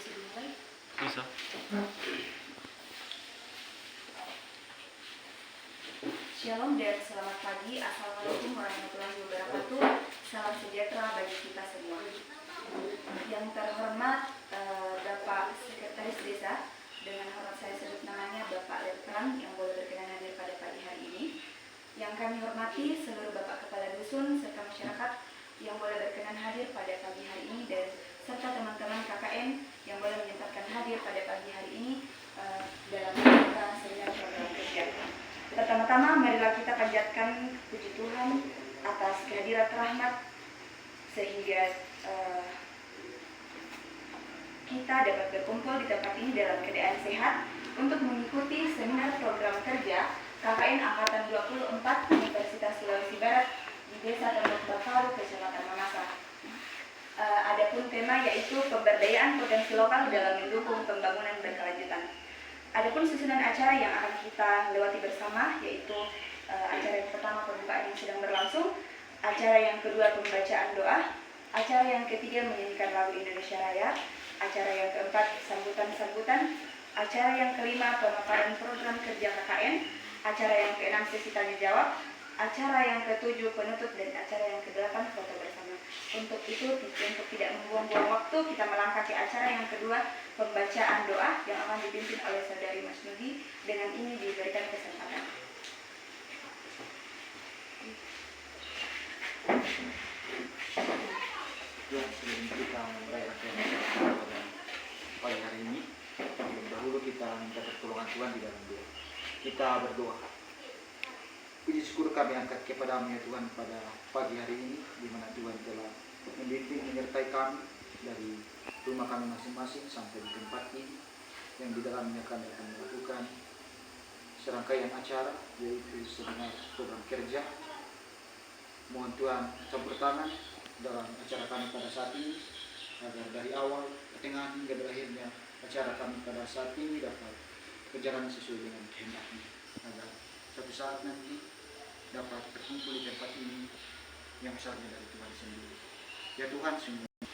bisa dimulai? Bisa. Shalom dan selamat pagi. Assalamualaikum warahmatullahi wabarakatuh. Salam sejahtera bagi kita semua. Yang terhormat Bapak Sekretaris Desa, dengan hormat saya sebut namanya Bapak Letran yang boleh berkenan hadir pada pagi hari ini. Yang kami hormati seluruh Bapak Kepala Dusun serta masyarakat yang boleh berkenan hadir pada pagi hari ini, dan serta teman-teman KKN yang boleh menyempatkan hadir pada pagi hari ini dalam rangka seminar program kerja. Pertama-tama marilah kita panjatkan puji Tuhan atas kehadirat rahmat sehingga kita dapat berkumpul di tempat ini dalam keadaan sehat untuk mengikuti seminar program kerja KKN Angkatan 24 Universitas Sulawesi Barat di Desa Tembok Bakaru, Kecamatan Mamasa. Adapun tema yaitu pemberdayaan potensi lokal dalam mendukung pembangunan berkelanjutan. Adapun susunan acara yang akan kita lewati bersama yaitu acara yang pertama pembukaan yang sedang berlangsung, acara yang kedua pembacaan doa, acara yang ketiga menyanyikan lagu Indonesia Raya, acara yang keempat sambutan-sambutan, acara yang kelima pemaparan program kerja KKN, acara yang keenam sesi tanya jawab, acara yang ketujuh penutup, dan acara yang kedelapan foto bersama. Untuk itu, untuk tidak membuang-buang waktu, kita melangkah ke acara yang kedua, pembacaan doa yang akan dipimpin oleh Saudari Mas Nudi. Dengan ini diberikan kesempatan. Ya, sebelum kita mulai pada pagi hari ini, terlebih dahulu kita minta pertolongan Tuhan di dalam doa. Kita berdoa. Puji syukur kami angkat kepadamu ya Tuhan pada pagi hari ini, di mana Tuhan telah membimbing menyertai kami dari rumah kami masing-masing sampai di tempat ini, yang di dalamnya kami akan melakukan serangkaian acara, yaitu seminar program kerja. Mohon Tuhan campur tangan dalam acara kami pada saat ini, agar dari awal, pertengahan hingga berakhirnya acara kami pada saat ini dapat berjalan sesuai dengan kehendak-Nya, agar suatu saat nanti dapat berkumpul di tempat ini yang besarnya dari Tuhan sendiri. Ya Tuhan, semua. Terima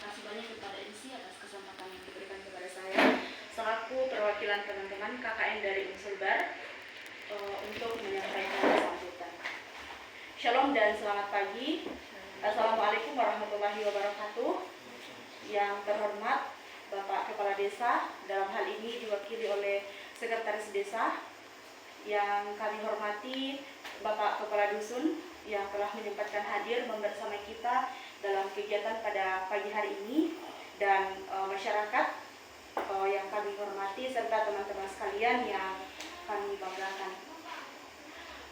kasih banyak kepada MC atas kesempatan yang diberikan kepada saya selaku perwakilan teman-teman KKN dari Unsulbar untuk menyampaikan sambutan. Shalom dan selamat pagi. Assalamualaikum warahmatullahi wabarakatuh. Yang terhormat Bapak Kepala Desa, dalam hal ini diwakili oleh Sekretaris Desa, yang kami hormati Bapak Kepala Dusun yang telah menyempatkan hadir membersamai kita dalam kegiatan pada pagi hari ini, dan masyarakat yang kami hormati serta teman-teman sekalian yang kami banggakan.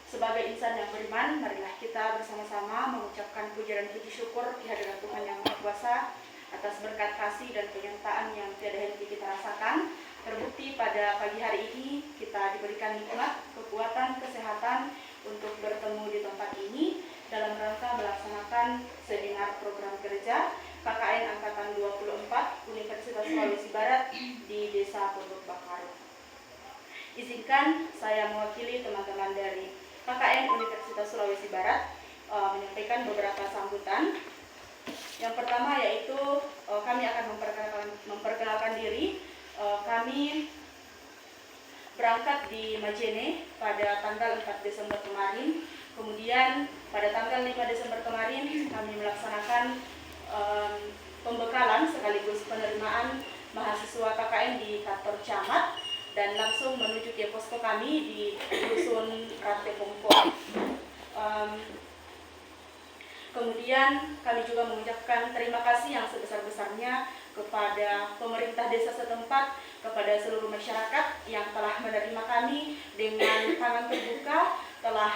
Sebagai insan yang beriman, marilah kita bersama-sama mengucapkan puji dan puji syukur di hadirat Tuhan Yang Maha Kuasa atas berkat kasih dan penyertaan yang tiada henti kita rasakan. Terbukti pada pagi hari ini kita diberikan nikmat, kekuatan, kesehatan untuk bertemu di tempat ini dalam rangka melaksanakan seminar program kerja KKN Angkatan 24 Universitas Sulawesi Barat di Desa Tembok Bakaru. Izinkan saya mewakili teman-teman dari KKN Universitas Sulawesi Barat menyampaikan beberapa sambutan. Yang pertama yaitu kami akan memperkenalkan diri. Kami berangkat di Majene pada tanggal 4 Desember kemarin. Kemudian pada tanggal 5 Desember kemarin kami melaksanakan pembekalan sekaligus penerimaan mahasiswa KKN di kantor camat, dan langsung menuju ke posko kami di Dusun Rate Pongko. Kemudian kami juga mengucapkan terima kasih yang sebesar-besarnya kepada pemerintah desa setempat, kepada seluruh masyarakat yang telah menerima kami dengan tangan terbuka, telah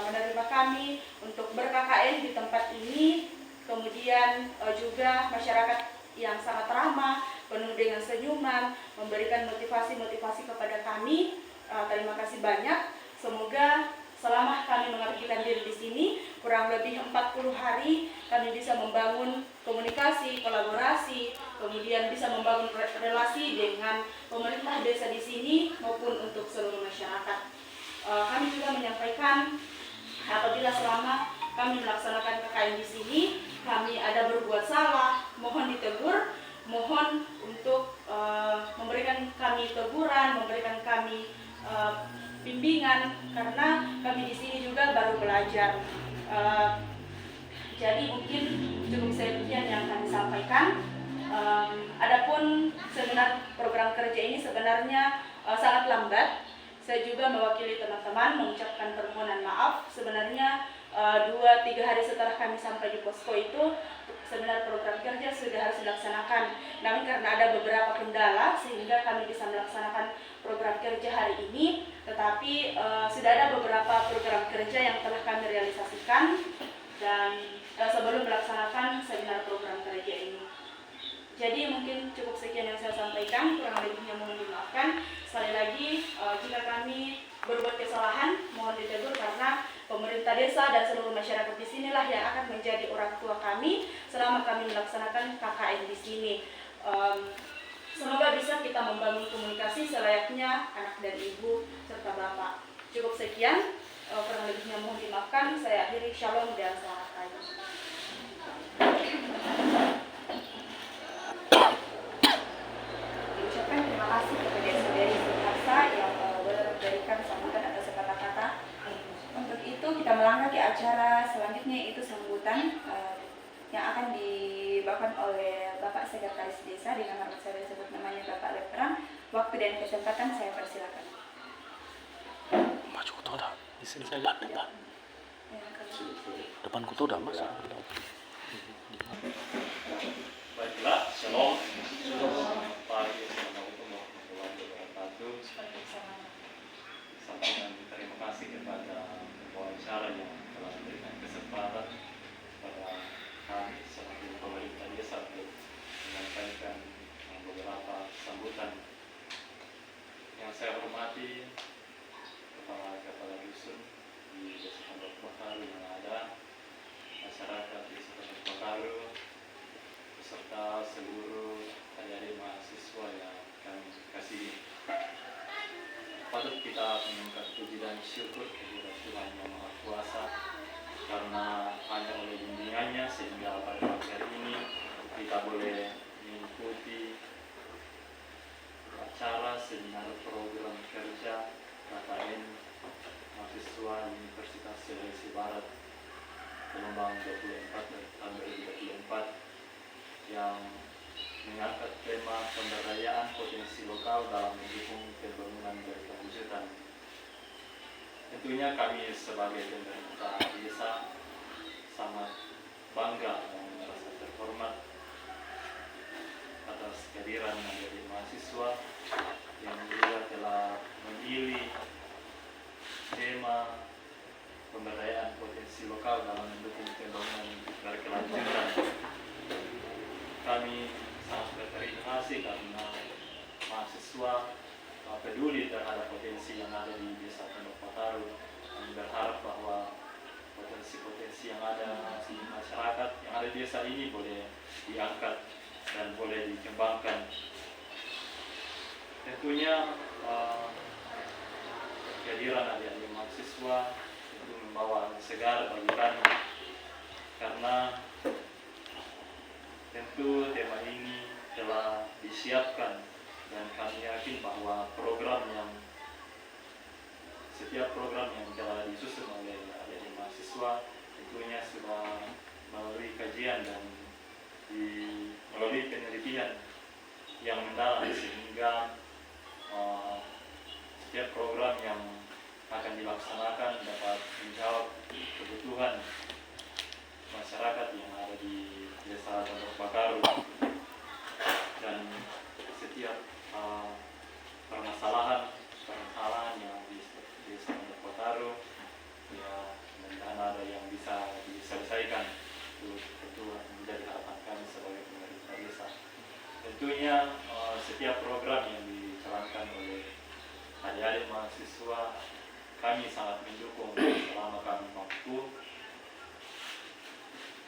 menerima kami untuk ber-KKN di tempat ini. Kemudian juga masyarakat yang sangat ramah, penuh dengan senyuman, memberikan motivasi-motivasi kepada kami. Terima kasih banyak. Semoga selama kami mengabdikan diri di sini, kurang lebih 40 hari, kami bisa membangun komunikasi, kolaborasi, kemudian bisa membangun relasi dengan pemerintah desa di sini maupun untuk seluruh masyarakat. Kami juga menyampaikan apabila selama kami melaksanakan KKN di sini, kami ada berbuat salah, mohon ditegur, mohon untuk memberikan kami teguran, memberikan kami bimbingan, karena kami di sini juga baru belajar. Jadi mungkin cukup sekian yang kami sampaikan. Adapun seminar program kerja ini sebenarnya sangat lambat. Saya juga mewakili teman-teman mengucapkan permohonan maaf. Sebenarnya 2-3 hari setelah kami sampai di posko itu, seminar program kerja sudah harus dilaksanakan. Namun karena ada beberapa kendala sehingga kami bisa melaksanakan program kerja hari ini. Tetapi sudah ada beberapa program kerja yang telah kami realisasikan dan sebelum melaksanakan seminar program kerja ini. Jadi mungkin cukup sekian yang saya sampaikan, kurang lebihnya mohon dimaafkan. Sekali lagi, jika kami berbuat kesalahan, mohon ditegur karena pemerintah desa dan seluruh masyarakat di sinilah yang akan menjadi orang tua kami selama kami melaksanakan KKN di sini. Semoga bisa kita membangun komunikasi selayaknya anak dan ibu serta bapak. Cukup sekian, kurang lebihnya mohon dimaafkan. Saya akhiri, shalom dan selamat pagi. Diucapkan terima kasih kepada saudari Suharsa yang boleh memberikan sambutan atas kata-kata. Untuk itu kita melangkah ke acara selanjutnya, yaitu sambutan yang akan dibawakan oleh Bapak Sekretaris Desa dengan hormat saya disebut namanya Bapak Lepterang. Waktu dan kesempatan saya persilakan. Maju kutu dah, di sini saya lihat depan. Depan kutu dah mas. Baiklah, shalom. Pagi, assalamualaikum warahmatullahi wabarakatuh. Sampaikan terima kasih kepada wawancara yang telah memberikan kesempatan kepada kami selaku pemerintah desa untuk menyampaikan beberapa sambutan. Yang saya hormati kepala dusun di Desa Pondok Bakaru yang ada, masyarakat di Desa Pondok Bakaru, beserta seluruh adik-adik mahasiswa yang kami kasih. Patut kita mengucapkan puji dan syukur kepada Tuhan Yang Maha Kuasa karena hanya oleh bimbingannya sehingga pada pagi hari ini kita boleh mengikuti acara seminar program kerja KKN mahasiswa Universitas Sulawesi Barat gelombang 24 tahun 2024 yang mengangkat tema pemberdayaan potensi lokal dalam mendukung pembangunan berkelanjutan. Tentunya kami sebagai pemerintah desa sangat bangga dan merasa terhormat atas kehadiran menjadi mahasiswa yang juga telah memilih tema pemberdayaan potensi lokal dalam mendukung pembangunan berkelanjutan. Kami sangat berterima kasih karena mahasiswa peduli terhadap potensi yang ada di Desa Pondok Bakaru. Kami berharap bahwa potensi-potensi yang ada di masyarakat yang ada di desa ini boleh diangkat dan boleh dikembangkan. Tentunya kehadiran adik-adik mahasiswa itu membawa angin segar bagi kami karena tentu tema ini telah disiapkan dan kami yakin bahwa setiap program yang telah disusun oleh adik-adik mahasiswa tentunya sudah melalui kajian dan melalui penelitian yang mendalam sehingga setiap program yang akan dilaksanakan dapat menjawab kebutuhan masyarakat yang ada di Desa Pondok Bakaru dan setiap permasalahan yang di Desa Pondok Bakaru ya mudah-mudahan ada yang bisa diselesaikan. Itu menjadi harapan kami sebagai pemerintah desa. Tentunya setiap program yang dijalankan oleh adik-adik mahasiswa kami sangat mendukung selama kami mampu,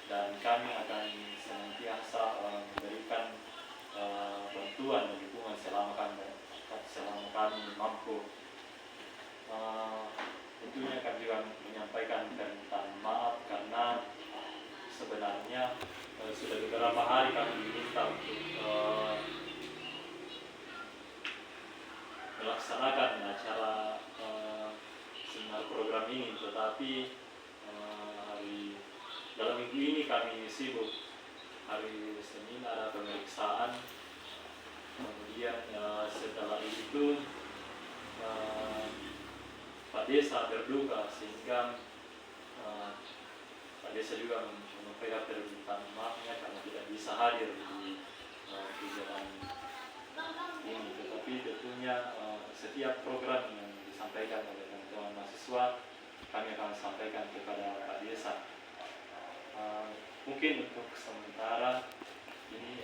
dan kami akan senantiasa memberikan bantuan dan dukungan selama kami mampu. Tentunya kami juga menyampaikan permintaan maaf karena karena sebenarnya sudah beberapa hari kami diminta untuk melaksanakan acara seminar program ini, tetapi dalam minggu ini kami sibuk. Hari Senin ada pemeriksaan, kemudian setelah itu Pak Desa berduka, sehingga Pak Desa juga menyampaikan permintaan maafnya karena tidak bisa hadir di kegiatan ini. Tetapi tentunya setiap program yang disampaikan oleh teman-teman mahasiswa kami akan sampaikan kepada Pak Desa. Mungkin untuk sementara ini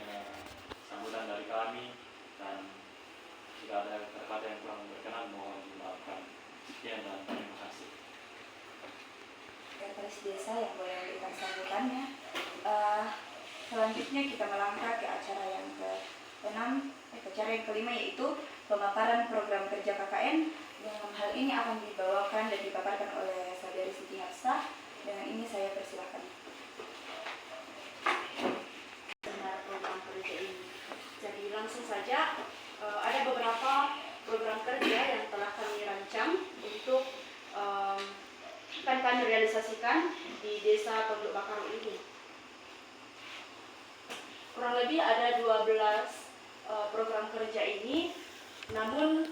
sambutan dari kami, dan jika ada kata-kata yang kurang berkenan mohon dimaafkan. Sekian dan terima kasih. Sekretaris Desa yang boleh memberikan sambutannya. Selanjutnya kita melangkah ke acara yang acara yang kelima, yaitu pemaparan program kerja KKN. Dalam hal ini akan dibawakan dan dipaparkan oleh Saudari Siti Hafsah. Dengan ini saya persilakan. Program kerja ini. Jadi langsung saja, ada beberapa program kerja yang telah kami rancang untuk akan kami realisasikan di Desa Tondok Bakaru ini. Kurang lebih ada 12 program kerja ini, namun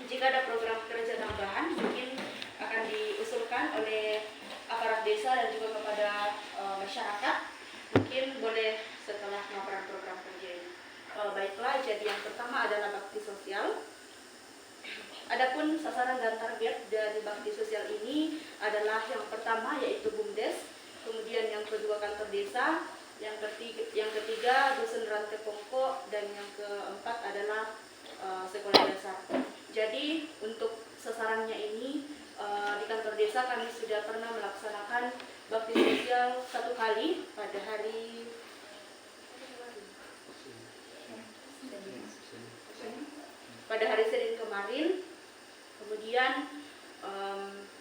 jika ada program kerja tambahan mungkin akan diusulkan oleh aparat desa dan juga kepada masyarakat, mungkin boleh setelah pemaparan program kerja ini. Baiklah, jadi yang pertama adalah bakti sosial. Adapun sasaran dan target dari bakti sosial ini adalah yang pertama yaitu BUMDes, kemudian yang kedua kantor desa, yang ketiga dusun rantai pongko, dan yang keempat adalah sekolah dasar. Jadi untuk sasarannya ini di kantor desa kami sudah pernah melaksanakan bakti sosial 1 kali pada hari Senin kemarin. Kemudian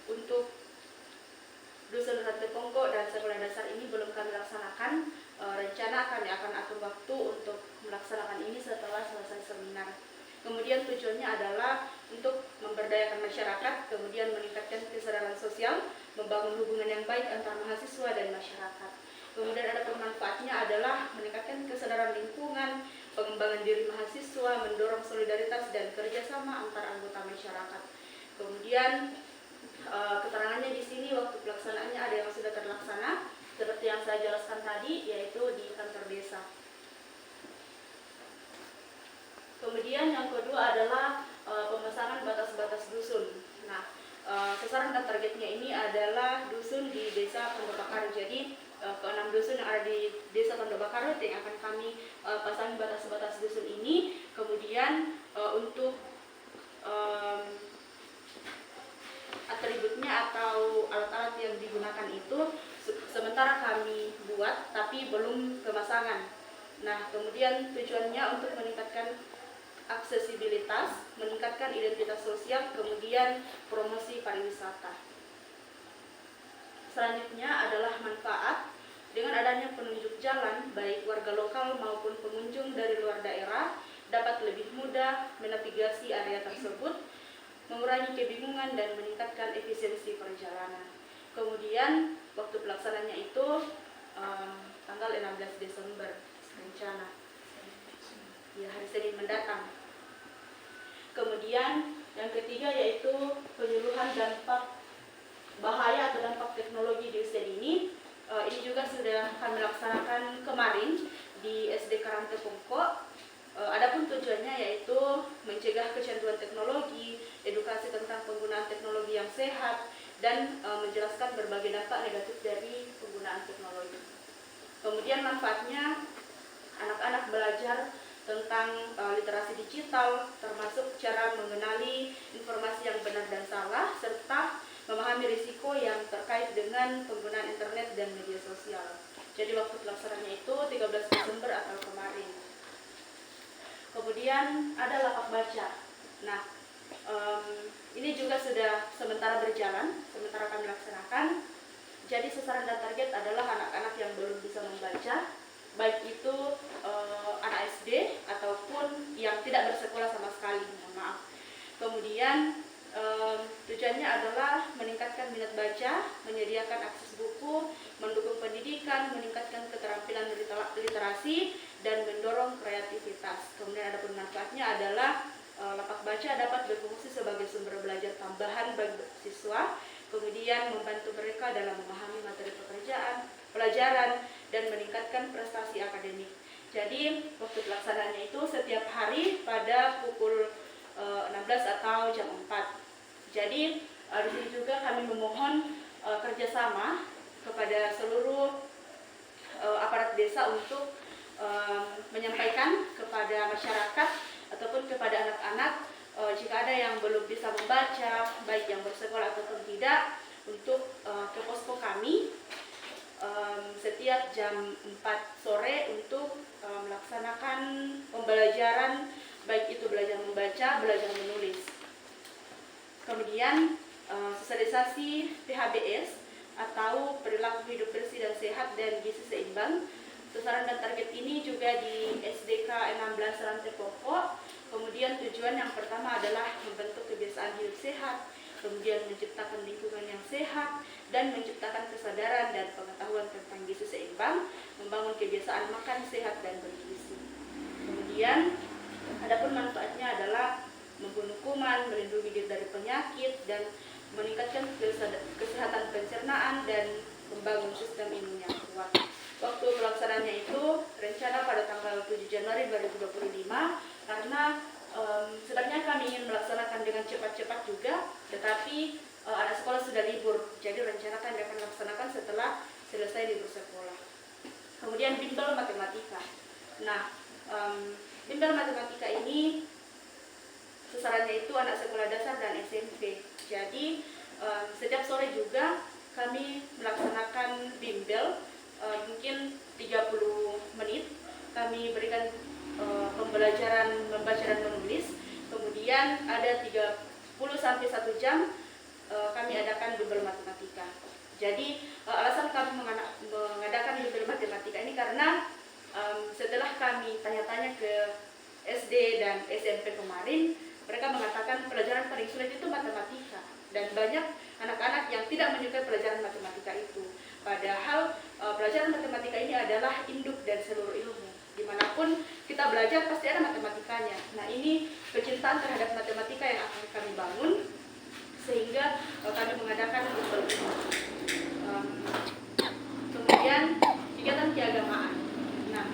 untuk dusun rantai pongko dan sekolah dasar ini belum kami laksanakan. Rencana kami akan atur waktu untuk melaksanakan ini setelah selesai seminar. Kemudian tujuannya adalah untuk memberdayakan masyarakat, kemudian meningkatkan kesadaran sosial, membangun hubungan yang baik antara mahasiswa dan masyarakat. Kemudian ada manfaatnya adalah meningkatkan kesadaran lingkungan, pengembangan diri mahasiswa, mendorong solidaritas dan kerjasama antar anggota masyarakat. Kemudian keterangannya di sini waktu pelaksanaannya ada yang sudah terlaksana, seperti yang saya jelaskan tadi, yaitu di kantor desa. Kemudian yang kedua adalah pemasangan batas-batas dusun. Nah, sasaran dan targetnya ini adalah dusun di Desa Tondok Bakaru. Jadi ke-6 dusun yang ada di Desa Tondok Bakaru yang akan kami pasangi batas-batas dusun ini. Kemudian untuk atributnya atau alat-alat yang digunakan itu sementara kami buat tapi belum pemasangan. Nah, kemudian tujuannya untuk meningkatkan aksesibilitas, meningkatkan identitas sosial, kemudian promosi pariwisata. Selanjutnya adalah manfaat. Dengan adanya penunjuk jalan, baik warga lokal maupun pengunjung dari luar daerah dapat lebih mudah menavigasi area tersebut, mengurangi kebingungan dan meningkatkan efisiensi perjalanan. Kemudian waktu pelaksananya itu tanggal 16 Desember rencana, ya, hari Senin mendatang. Kemudian yang ketiga yaitu penyuluhan dampak bahaya atau dampak teknologi di usia dini. Ini juga sudah kami laksanakan kemarin di SD Karante Pongko. Adapun tujuannya yaitu mencegah kecanduan teknologi, edukasi tentang penggunaan teknologi yang sehat, dan menjelaskan berbagai dampak negatif dari penggunaan teknologi. Kemudian manfaatnya, anak-anak belajar tentang literasi digital, termasuk cara mengenali informasi yang benar dan salah, serta memahami risiko yang terkait dengan penggunaan internet dan media sosial. Jadi waktu pelaksanaannya itu 13 Desember atau kemarin. Kemudian ada lapak baca. Nah, ini juga sudah sementara berjalan, sementara kami laksanakan. Jadi sasaran dan target adalah anak-anak yang belum bisa membaca, baik itu anak SD ataupun yang tidak bersekolah sama sekali, mohon maaf. Kemudian tujuannya adalah meningkatkan minat baca, menyediakan akses buku, mendukung pendidikan, meningkatkan keterampilan literasi, dan mendorong kreativitas. Kemudian ada manfaatnya adalah lapak baca dapat berfungsi sebagai sumber belajar tambahan bagi siswa, kemudian membantu mereka dalam memahami materi pelajaran, dan meningkatkan prestasi akademik. Jadi waktu pelaksanaannya itu setiap hari pada pukul 16 atau jam 4. Jadi di sini juga kami memohon kerjasama kepada seluruh aparat desa untuk menyampaikan kepada masyarakat ataupun kepada anak-anak jika ada yang belum bisa membaca, baik yang bersekolah ataupun tidak, untuk ke posko kami setiap jam 4 sore untuk melaksanakan pembelajaran, baik itu belajar membaca, belajar menulis. Kemudian sosialisasi PHBS atau perilaku hidup bersih dan sehat dan gizi seimbang. Sasaran dan target ini juga di SDK 16 Rantai Pokok. Kemudian tujuan yang pertama adalah membentuk kebiasaan hidup sehat, kemudian menciptakan lingkungan yang sehat, dan menciptakan kesadaran dan pengetahuan tentang gizi seimbang, membangun kebiasaan makan sehat dan bergizi. Kemudian adapun manfaatnya adalah membunuh kuman, melindungi diri dari penyakit, dan meningkatkan kesehatan pencernaan dan membangun sistem imun yang kuat. Waktu pelaksanaannya itu rencana pada tanggal 7 Januari 2025, karena sebenarnya kami ingin melaksanakan dengan cepat-cepat juga, tetapi anak sekolah sudah libur, jadi rencana kami akan melaksanakan setelah selesai libur sekolah. Kemudian bimbel matematika. Nah, bimbel matematika ini sasarannya itu anak sekolah dasar dan SMP. Jadi setiap sore juga kami melaksanakan bimbel, mungkin 30 menit. Kami berikan pembelajaran membaca dan menulis. Kemudian ada 30 sampai 1 jam kami adakan bimbel matematika. Jadi alasan kami mengadakan bimbel matematika ini karena setelah kami tanya-tanya ke SD dan SMP kemarin, mereka mengatakan pelajaran paling sulit itu matematika, dan banyak anak-anak yang tidak menyukai pelajaran matematika itu. Padahal pelajaran matematika ini adalah induk dan seluruh ilmu. Dimanapun kita belajar pasti ada matematikanya. Nah, ini kecintaan terhadap matematika yang akan kami bangun, sehingga kami mengadakan bimbel ini. Kemudian kegiatan keagamaan. Nah,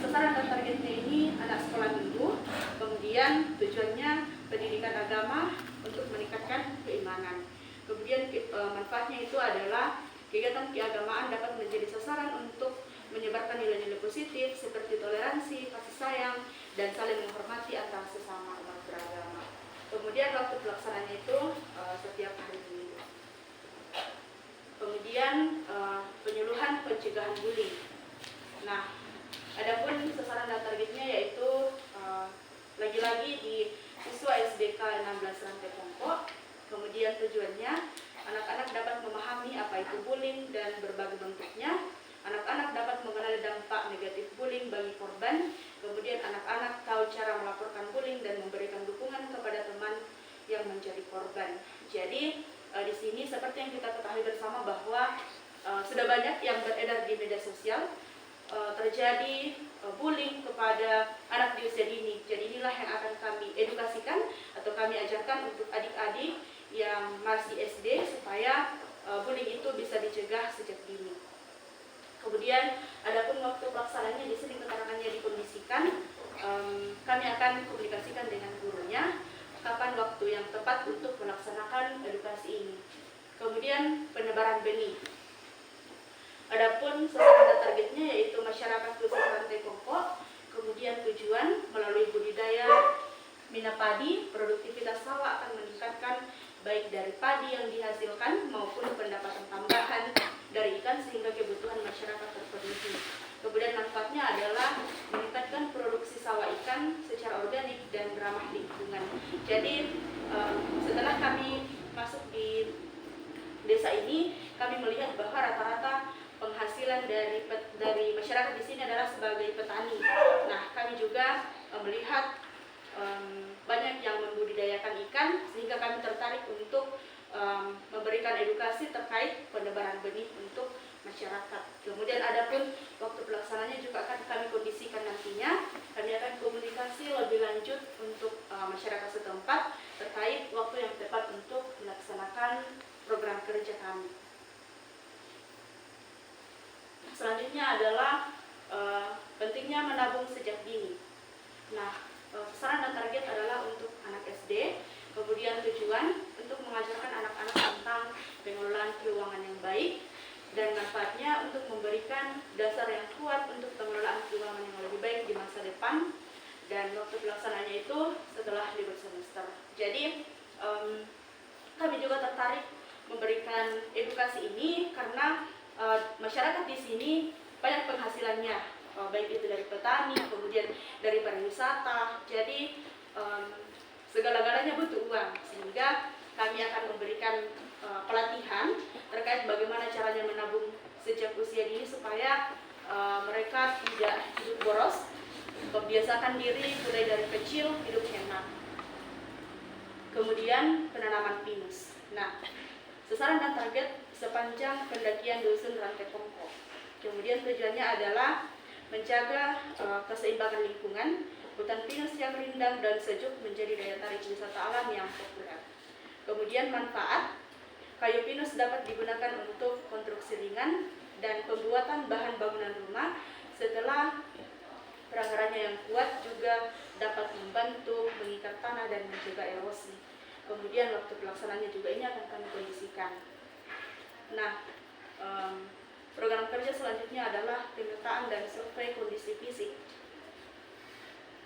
sasaran dan targetnya ini anak sekolah minggu. Kemudian tujuannya pendidikan agama untuk meningkatkan keimanan. Kemudian manfaatnya itu adalah kegiatan keagamaan dapat menjadi sasaran untuk menyebarkan nilai-nilai positif seperti toleransi, kasih sayang, dan saling menghormati antara sesama umat beragama. Kemudian waktu pelaksanaannya itu setiap hari Minggu. Kemudian penyuluhan pencegahan bullying. Nah, adapun sasaran dan targetnya yaitu lagi-lagi di siswa SDK 16 Rantai Pokok. Kemudian tujuannya anak-anak dapat memahami apa itu bullying dan berbagai bentuknya. Anak-anak dapat mengenali dampak negatif bullying bagi korban. Kemudian anak-anak tahu cara melaporkan bullying dan memberikan dukungan kepada teman yang menjadi korban. Jadi di sini seperti yang kita ketahui bersama bahwa sudah banyak yang beredar di media sosial terjadi bullying kepada anak di usia dini. Jadi inilah yang akan kami edukasikan atau kami ajarkan untuk adik-adik yang masih SD supaya bullying itu bisa dicegah sejak dini. Kemudian adapun waktu pelaksanaannya di sini keterangannya dikondisikan, kami akan komunikasikan dengan gurunya kapan waktu yang tepat untuk melaksanakan edukasi ini. Kemudian penebaran benih. Adapun sasaran dan targetnya yaitu masyarakat khusus Rantai Pokok. Kemudian tujuan melalui budidaya mina padi, produktivitas sawah akan meningkatkan baik dari padi yang dihasilkan maupun pendapatan tambahan dari ikan sehingga kebutuhan masyarakat terpenuhi. Kemudian manfaatnya adalah meningkatkan produksi sawah ikan secara organik dan ramah lingkungan. Jadi setelah kami masuk di desa ini kami melihat bahwa rata-rata penghasilan dari masyarakat di sini adalah sebagai petani. Nah, kami juga melihat banyak yang membudidayakan ikan, sehingga kami tertarik untuk memberikan edukasi terkait penebaran benih untuk masyarakat. Kemudian adapun waktu pelaksananya juga akan kami kondisikan nantinya. Kami akan komunikasi lebih lanjut untuk masyarakat setempat terkait waktu yang tepat untuk melaksanakan program kerja kami. Selanjutnya adalah pentingnya menabung sejak dini. Nah, sasaran dan target adalah untuk anak SD. Kemudian tujuan untuk mengajarkan anak-anak tentang pengelolaan keuangan yang baik, dan manfaatnya untuk memberikan dasar yang kuat untuk pengelolaan keuangan yang lebih baik di masa depan. Dan waktu pelaksanaannya itu setelah libur semester. Jadi kami juga tertarik memberikan edukasi ini karena masyarakat di sini banyak penghasilannya, baik itu dari petani, kemudian dari pariwisata. Jadi segala-galanya butuh uang, sehingga kami akan memberikan pelatihan terkait bagaimana caranya menabung sejak usia dini supaya mereka tidak hidup boros, membiasakan diri mulai dari kecil hidup hemat. Kemudian penanaman pinus. Nah, sasaran dan target sepanjang pendakian dusun Rantai Pongko. Kemudian tujuannya adalah menjaga keseimbangan lingkungan. Hutan pinus yang rindang dan sejuk menjadi daya tarik wisata alam yang populer. Kemudian manfaat, kayu pinus dapat digunakan untuk konstruksi ringan dan pembuatan bahan bangunan rumah. Setelah perangarannya yang kuat juga dapat membantu mengikat tanah dan mencegah erosi. Kemudian waktu pelaksanaannya juga ini akan kami kondisikan. Nah, program kerja selanjutnya adalah pemetaan dan survei kondisi fisik.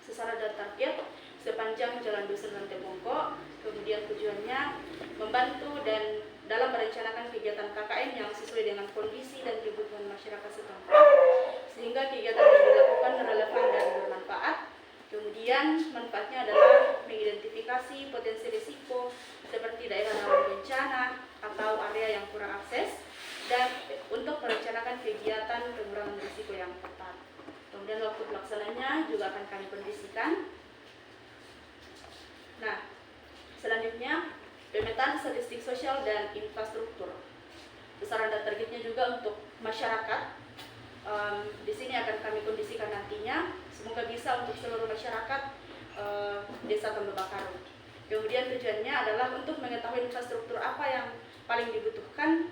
Sasaran dan target sepanjang jalan dusun Rantai Pongko. Kemudian tujuannya membantu dan dalam merencanakan kegiatan KKN yang sesuai dengan kondisi dan kebutuhan masyarakat setempat, sehingga kegiatan yang dilakukan relevan dan bermanfaat. Kemudian manfaatnya adalah mengidentifikasi potensi risiko seperti daerah rawan bencana atau area yang kurang akses, dan untuk merencanakan kegiatan pengurangan risiko yang tepat. Kemudian waktu pelaksananya juga akan kami kondisikan. Nah, selanjutnya pemetaan statistik sosial dan infrastruktur. Sasaran dan targetnya juga untuk masyarakat. Di sini akan kami kondisikan nantinya. Semoga bisa untuk seluruh masyarakat Desa Tondobakaru. Kemudian tujuannya adalah untuk mengetahui infrastruktur apa yang paling dibutuhkan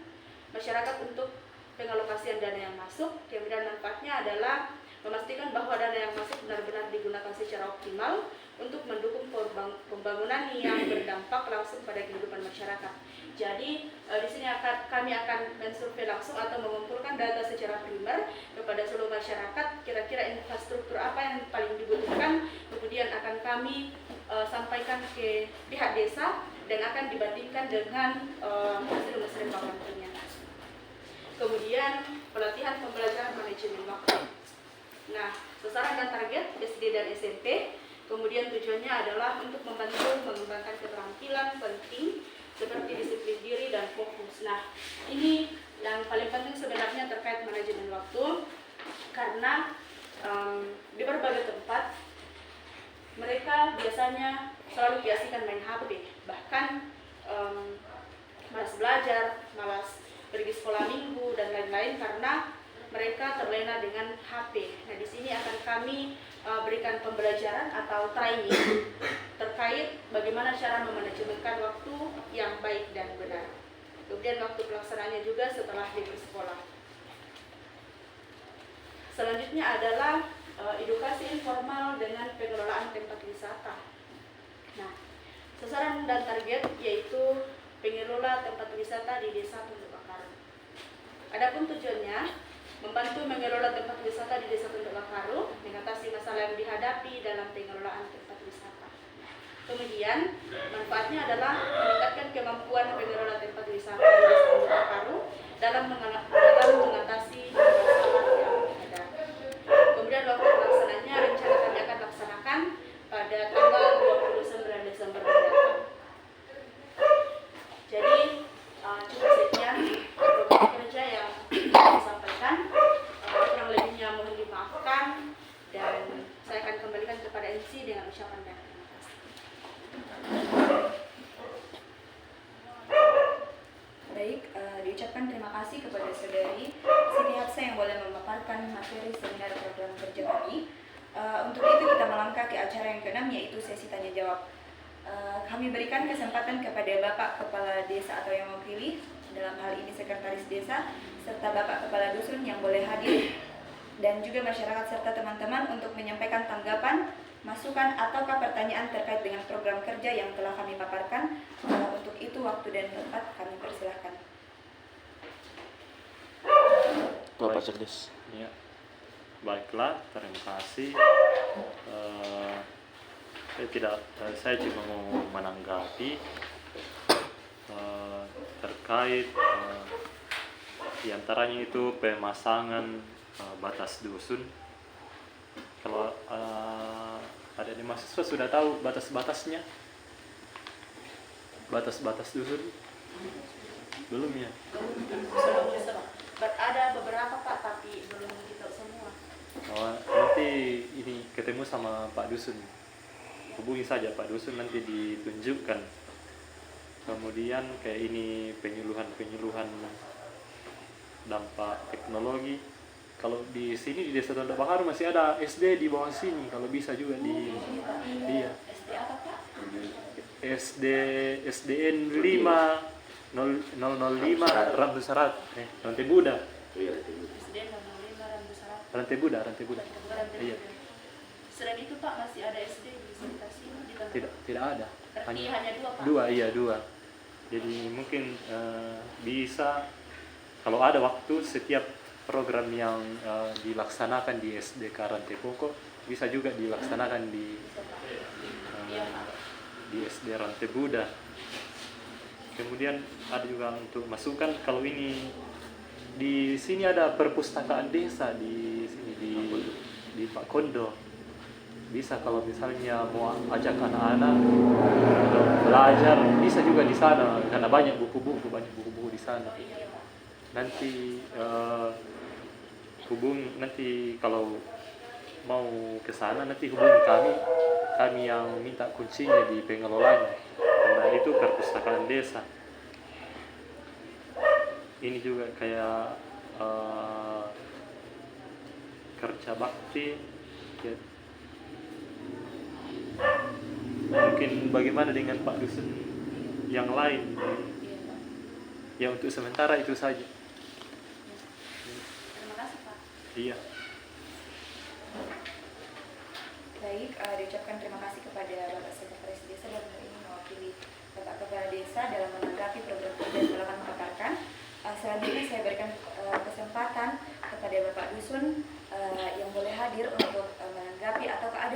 masyarakat untuk pengalokasian dana yang masuk. Kemudian manfaatnya adalah memastikan bahwa dana yang masuk benar-benar digunakan secara optimal untuk mendukung pembangunan yang berdampak langsung pada kehidupan masyarakat. Jadi di sini kami akan mensurvei langsung atau mengumpulkan data secara primer kepada seluruh masyarakat, kira-kira infrastruktur apa yang paling dibutuhkan, kemudian akan kami sampaikan ke pihak desa dan akan dibandingkan dengan hasil mesra pembantunya. Kemudian pelatihan pembelajaran manajemen waktu. Nah, sasaran dan target SD dan SMP. Kemudian tujuannya adalah untuk membantu mengembangkan keterampilan penting seperti disiplin diri dan fokus. Nah, ini yang paling penting sebenarnya terkait manajemen waktu, karena di berbagai tempat mereka biasanya selalu diasihkan main HP, bahkan malas belajar, malas pergi sekolah minggu dan lain-lain karena mereka terlena dengan HP. Nah, di sini akan kami berikan pembelajaran atau training terkait bagaimana cara memanajemenkan waktu yang baik dan benar. Kemudian waktu pelaksanaannya juga setelah libur sekolah. Selanjutnya adalah edukasi informal dengan pengelolaan tempat wisata. Nah, sasaran dan target yaitu pengelola tempat wisata di Desa Tondobakaru. Adapun tujuannya membantu mengelola tempat wisata di Desa Tondobakaru, mengatasi masalah yang dihadapi dalam pengelolaan tempat wisata. Kemudian manfaatnya adalah meningkatkan kemampuan pengelola tempat wisata di Desa Tondobakaru dalam mengatasi masalah yang ada. Kemudian waktu pelaksananya rencana kami akan laksanakan pada tanggal 29 Desember mendatang. Jadi cukup sekian ucapkan terima kasih kepada Saudari Siti Hafsa yang boleh memaparkan materi seminar program kerja kami. Untuk itu kita melangkah ke acara yang ke-6, yaitu sesi tanya jawab. Kami berikan kesempatan kepada Bapak Kepala Desa atau yang mewakili, dalam hal ini Sekretaris Desa, serta Bapak Kepala Dusun yang boleh hadir, dan juga masyarakat serta teman-teman untuk menyampaikan tanggapan, masukan, ataukah pertanyaan terkait dengan program kerja yang telah kami paparkan. Untuk itu waktu dan tempat kami persilahkan. Bapak Sekdes. Ya. Baiklah, terima kasih. Saya cuma mau menanggapi terkait diantaranya itu pemasangan batas dusun. Kalau ada di mahasiswa sudah tahu batas-batasnya, batas-batas dusun? Belum ya? Ada beberapa Pak, tapi belum kita semua. Nanti ini ketemu sama Pak Dusun, hubungi saja Pak Dusun, nanti ditunjukkan. Kemudian kayak ini penyuluhan dampak teknologi. Kalau di sini di Desa Tondok Bakaru masih ada SD di bawah sini, kalau bisa juga di iya. SD apa Pak? SDN 005 Rambu Sarat, Rantai Buda. SD 005 Rambu Sarat. Rantai Buda. Iya. Selain itu Pak, masih ada SD di sekitar sini di tempat? Tidak ada. Hanya dua Pak? Dua. Jadi mungkin bisa kalau ada waktu setiap program yang dilaksanakan di SD Rantai Pokok bisa juga dilaksanakan di SD Rantai Buda. Kemudian ada juga untuk masukan, kalau ini di sini ada perpustakaan desa di sini di Pak Kondo. Bisa kalau misalnya mau ajak anak-anak belajar, bisa juga di sana karena banyak buku-buku di sana. Nanti nanti kalau mau ke sana nanti hubungi kami yang minta kuncinya di pengelolanya, karena itu perpustakaan desa. Ini juga kayak kerja bakti ya. Mungkin bagaimana dengan Pak Dusun yang lain ya, untuk sementara itu saja. Terima kasih Pak. Iya. Baik, diucapkan terima kasih kepada Bapak Sekretaris Desa dan ini mewakili Bapak Kepala Desa dalam menanggapi program kerja yang telah kami paparkan. Selanjutnya saya berikan kesempatan kepada Bapak Dusun yang boleh hadir untuk menanggapi atau ada